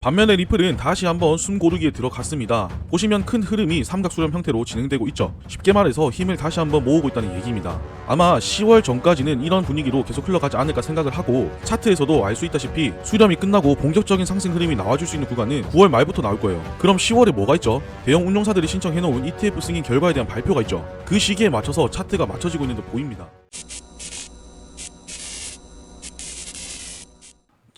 반면에 리플은 다시 한번 숨 고르기에 들어갔습니다. 보시면 큰 흐름이 삼각수렴 형태로 진행되고 있죠. 쉽게 말해서 힘을 다시 한번 모으고 있다는 얘기입니다. 아마 10월 전까지는 이런 분위기로 계속 흘러가지 않을까 생각을 하고, 차트에서도 알 수 있다시피 수렴이 끝나고 본격적인 상승 흐름이 나와줄 수 있는 구간은 9월 말부터 나올 거예요. 그럼 10월에 뭐가 있죠? 대형 운용사들이 신청해놓은 ETF 승인 결과에 대한 발표가 있죠. 그 시기에 맞춰서 차트가 맞춰지고 있는 듯 보입니다.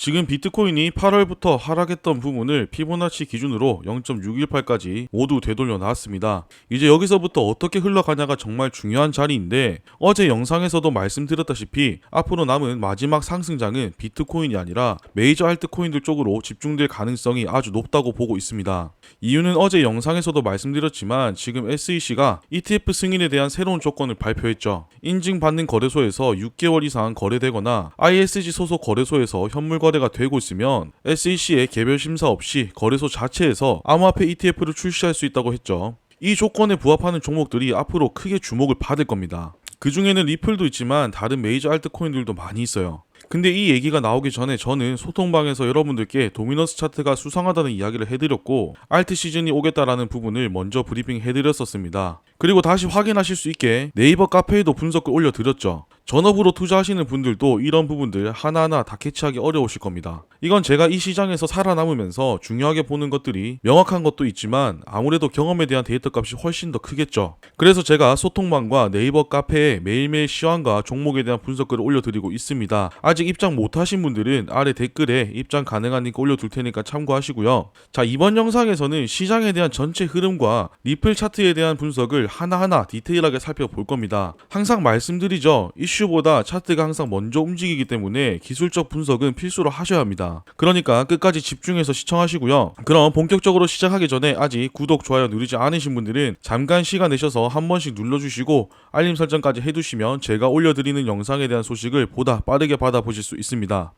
지금 비트코인이 8월부터 하락했던 부분을 피보나치 기준으로 0.618까지 모두 되돌려 놨습니다. 이제 여기서부터 어떻게 흘러가냐가 정말 중요한 자리인데, 어제 영상에서도 말씀드렸다시피 앞으로 남은 마지막 상승장은 비트코인이 아니라 메이저 알트코인들 쪽으로 집중될 가능성이 아주 높다고 보고 있습니다. 이유는 어제 영상에서도 말씀드렸지만 지금 SEC가 ETF 승인에 대한 새로운 조건을 발표했죠. 인증받는 거래소에서 6개월 이상 거래되거나 ISG 소속 거래소에서 현물 거래가 되고 있으면 SEC의 개별 심사 없이 거래소 자체에서 암호화폐 ETF를 출시할 수 있다고 했죠. 이 조건에 부합하는 종목들이 앞으로 크게 주목을 받을 겁니다. 그 중에는 리플도 있지만 다른 메이저 알트코인들도 많이 있어요. 근데 이 얘기가 나오기 전에 저는 소통방에서 여러분들께 도미넌스 차트가 수상하다는 이야기를 해드렸고, 알트 시즌이 오겠다라는 부분을 먼저 브리핑 해드렸었습니다. 그리고 다시 확인하실 수 있게 네이버 카페에도 분석을 올려드렸죠. 전업으로 투자하시는 분들도 이런 부분들 하나하나 다 캐치하기 어려우실 겁니다. 이건 제가 이 시장에서 살아남으면서 중요하게 보는 것들이 명확한 것도 있지만 아무래도 경험에 대한 데이터 값이 훨씬 더 크겠죠. 그래서 제가 소통방과 네이버 카페에 매일매일 시황과 종목에 대한 분석글을 올려드리고 있습니다. 아직 입장 못하신 분들은 아래 댓글에 입장 가능한 링크 올려둘 테니까 참고하시고요. 자, 이번 영상에서는 시장에 대한 전체 흐름과 리플 차트에 대한 분석을 하나하나 디테일하게 살펴볼 겁니다. 항상 말씀드리죠. 이슈보다 차트가 항상 먼저 움직이기 때문에 기술적 분석은 필수로 하셔야 합니다. 그러니까 끝까지 집중해서 시청하시고요. 그럼 본격적으로 시작하기 전에 아직 구독, 좋아요 누르지 않으신 분들은 잠깐 시간 내셔서 한 번씩 눌러주시고 알림 설정까지 해두시면 제가 올려드리는 영상에 대한 소식을 보다 빠르게 받아보실 수 있습니다.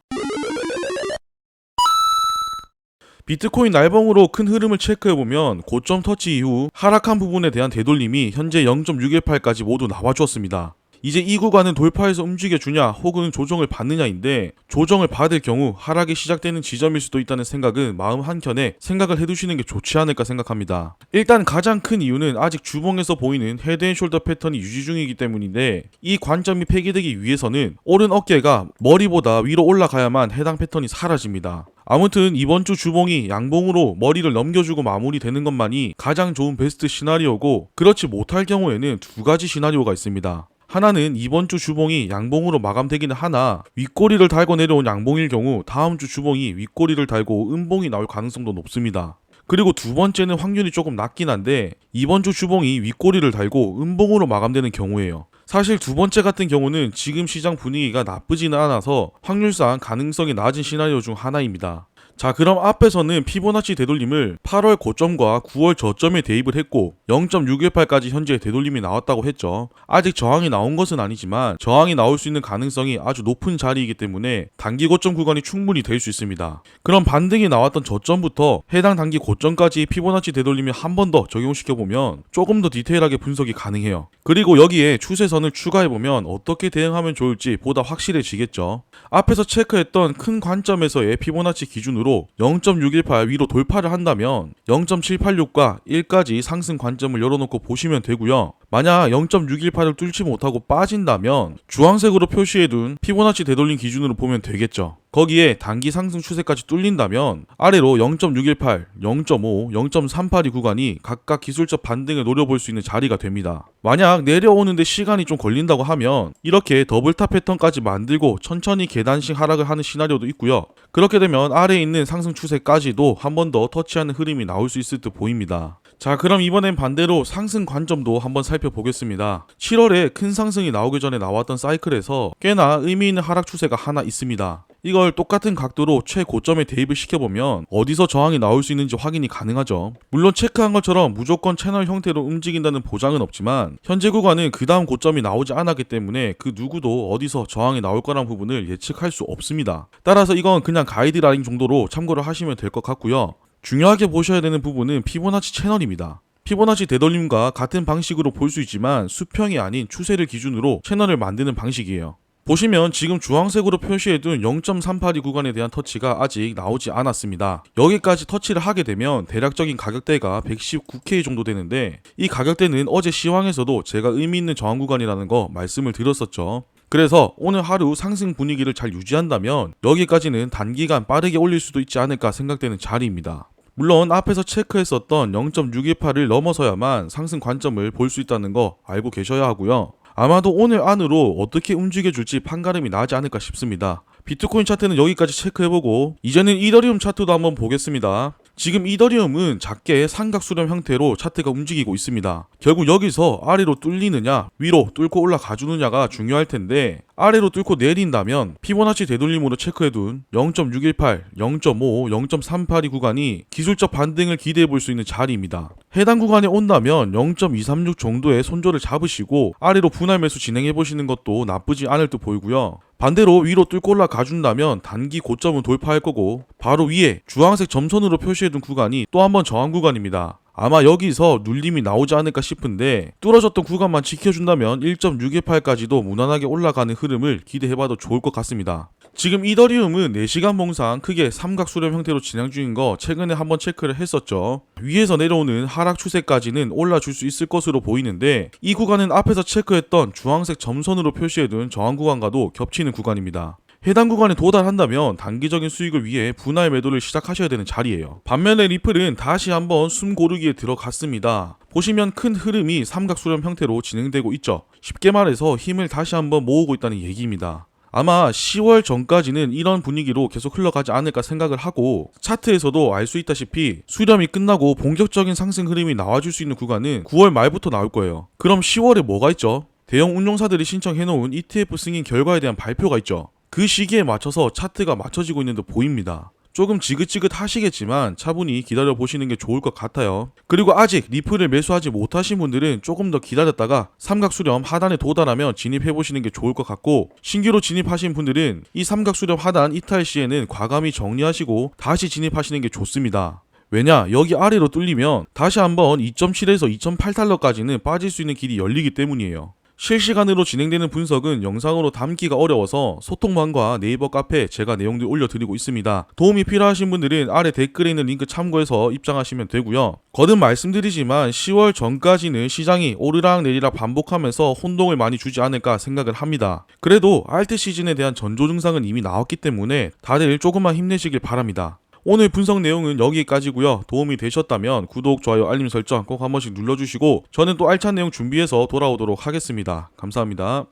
비트코인 날봉으로 큰 흐름을 체크해보면 고점 터치 이후 하락한 부분에 대한 되돌림이 현재 0.618까지 모두 나와주었습니다. 이제 이 구간은 돌파해서 움직여주냐 혹은 조정을 받느냐인데, 조정을 받을 경우 하락이 시작되는 지점일 수도 있다는 생각은 마음 한켠에 생각을 해두시는 게 좋지 않을까 생각합니다. 일단 가장 큰 이유는 아직 주봉에서 보이는 헤드앤숄더 패턴이 유지 중이기 때문인데, 이 관점이 폐기되기 위해서는 오른 어깨가 머리보다 위로 올라가야만 해당 패턴이 사라집니다. 아무튼 이번 주 주봉이 양봉으로 머리를 넘겨주고 마무리되는 것만이 가장 좋은 베스트 시나리오고, 그렇지 못할 경우에는 두 가지 시나리오가 있습니다. 하나는 이번 주 주봉이 양봉으로 마감되기는 하나 윗꼬리를 달고 내려온 양봉일 경우 다음 주 주봉이 윗꼬리를 달고 음봉이 나올 가능성도 높습니다. 그리고 두 번째는 확률이 조금 낮긴 한데, 이번 주 주봉이 윗꼬리를 달고 음봉으로 마감되는 경우예요. 사실 두 번째 같은 경우는 지금 시장 분위기가 나쁘지는 않아서 확률상 가능성이 낮은 시나리오 중 하나입니다. 자, 그럼 앞에서는 피보나치 되돌림을 8월 고점과 9월 저점에 대입을 했고 0.618까지 현재 되돌림이 나왔다고 했죠. 아직 저항이 나온 것은 아니지만 저항이 나올 수 있는 가능성이 아주 높은 자리이기 때문에 단기 고점 구간이 충분히 될 수 있습니다. 그럼 반등이 나왔던 저점부터 해당 단기 고점까지 피보나치 되돌림을 한 번 더 적용시켜보면 조금 더 디테일하게 분석이 가능해요. 그리고 여기에 추세선을 추가해보면 어떻게 대응하면 좋을지 보다 확실해지겠죠. 앞에서 체크했던 큰 관점에서의 피보나치 기준으로 0.618 위로 돌파를 한다면 0.786과 1까지 상승 관점을 열어놓고 보시면 되고요. 만약 0.618을 뚫지 못하고 빠진다면 주황색으로 표시해둔 피보나치 되돌림 기준으로 보면 되겠죠. 거기에 단기 상승 추세까지 뚫린다면 아래로 0.618, 0.5, 0.382 구간이 각각 기술적 반등을 노려볼 수 있는 자리가 됩니다. 만약 내려오는데 시간이 좀 걸린다고 하면 이렇게 더블탑 패턴까지 만들고 천천히 계단식 하락을 하는 시나리오도 있고요. 그렇게 되면 아래에 있는 상승 추세까지도 한 번 더 터치하는 흐름이 나올 수 있을 듯 보입니다. 자, 그럼 이번엔 반대로 상승 관점도 한번 살펴보겠습니다. 7월에 큰 상승이 나오기 전에 나왔던 사이클에서 꽤나 의미 있는 하락 추세가 하나 있습니다. 이걸 똑같은 각도로 최고점에 대입을 시켜보면 어디서 저항이 나올 수 있는지 확인이 가능하죠. 물론 체크한 것처럼 무조건 채널 형태로 움직인다는 보장은 없지만 현재 구간은 그 다음 고점이 나오지 않았기 때문에 그 누구도 어디서 저항이 나올 거란 부분을 예측할 수 없습니다. 따라서 이건 그냥 가이드라인 정도로 참고를 하시면 될 것 같고요. 중요하게 보셔야 되는 부분은 피보나치 채널입니다. 피보나치 되돌림과 같은 방식으로 볼 수 있지만 수평이 아닌 추세를 기준으로 채널을 만드는 방식이에요. 보시면 지금 주황색으로 표시해둔 0.382 구간에 대한 터치가 아직 나오지 않았습니다. 여기까지 터치를 하게 되면 대략적인 가격대가 119K 정도 되는데, 이 가격대는 어제 시황에서도 제가 의미 있는 저항 구간이라는 거 말씀을 드렸었죠. 그래서 오늘 하루 상승 분위기를 잘 유지한다면 여기까지는 단기간 빠르게 올릴 수도 있지 않을까 생각되는 자리입니다. 물론 앞에서 체크했었던 0.618을 넘어서야만 상승 관점을 볼 수 있다는 거 알고 계셔야 하고요. 아마도 오늘 안으로 어떻게 움직여줄지 판가름이 나지 않을까 싶습니다. 비트코인 차트는 여기까지 체크해보고 이제는 이더리움 차트도 한번 보겠습니다. 지금 이더리움은 작게 삼각수렴 형태로 차트가 움직이고 있습니다. 결국 여기서 아래로 뚫리느냐 위로 뚫고 올라가 주느냐가 중요할 텐데, 아래로 뚫고 내린다면 피보나치 되돌림으로 체크해둔 0.618, 0.5, 0.382 구간이 기술적 반등을 기대해 볼 수 있는 자리입니다. 해당 구간에 온다면 0.236 정도의 손절을 잡으시고 아래로 분할 매수 진행해 보시는 것도 나쁘지 않을 듯 보이고요. 반대로 위로 뚫고 올라가 준다면 단기 고점은 돌파할 거고, 바로 위에 주황색 점선으로 표시해둔 구간이 또 한 번 저항 구간입니다. 아마 여기서 눌림이 나오지 않을까 싶은데, 뚫어졌던 구간만 지켜준다면 1.618까지도 무난하게 올라가는 흐름을 기대해봐도 좋을 것 같습니다. 지금 이더리움은 4시간 봉상 크게 삼각수렴 형태로 진행 중인 거 최근에 한번 체크를 했었죠. 위에서 내려오는 하락 추세까지는 올라줄 수 있을 것으로 보이는데, 이 구간은 앞에서 체크했던 주황색 점선으로 표시해둔 저항 구간과도 겹치는 구간입니다. 해당 구간에 도달한다면 단기적인 수익을 위해 분할 매도를 시작하셔야 되는 자리예요. 반면에 리플은 다시 한번 숨 고르기에 들어갔습니다. 보시면 큰 흐름이 삼각수렴 형태로 진행되고 있죠. 쉽게 말해서 힘을 다시 한번 모으고 있다는 얘기입니다. 아마 10월 전까지는 이런 분위기로 계속 흘러가지 않을까 생각을 하고, 차트에서도 알 수 있다시피 수렴이 끝나고 본격적인 상승 흐름이 나와줄 수 있는 구간은 9월 말부터 나올 거예요. 그럼 10월에 뭐가 있죠? 대형 운용사들이 신청해놓은 ETF 승인 결과에 대한 발표가 있죠. 그 시기에 맞춰서 차트가 맞춰지고 있는 듯 보입니다. 조금 지긋지긋 하시겠지만 차분히 기다려 보시는 게 좋을 것 같아요. 그리고 아직 리플을 매수하지 못하신 분들은 조금 더 기다렸다가 삼각수렴 하단에 도달하면 진입해 보시는 게 좋을 것 같고, 신규로 진입하신 분들은 이 삼각수렴 하단 이탈 시에는 과감히 정리하시고 다시 진입하시는 게 좋습니다. 왜냐, 여기 아래로 뚫리면 다시 한번 2.7에서 2.8달러까지는 빠질 수 있는 길이 열리기 때문이에요. 실시간으로 진행되는 분석은 영상으로 담기가 어려워서 소통방과 네이버 카페에 제가 내용들 올려드리고 있습니다. 도움이 필요하신 분들은 아래 댓글에 있는 링크 참고해서 입장하시면 되고요. 거듭 말씀드리지만 10월 전까지는 시장이 오르락 내리락 반복하면서 혼동을 많이 주지 않을까 생각을 합니다. 그래도 알트 시즌에 대한 전조 증상은 이미 나왔기 때문에 다들 조금만 힘내시길 바랍니다. 오늘 분석 내용은 여기까지고요. 도움이 되셨다면 구독, 좋아요, 알림 설정 꼭 한 번씩 눌러주시고, 저는 또 알찬 내용 준비해서 돌아오도록 하겠습니다. 감사합니다.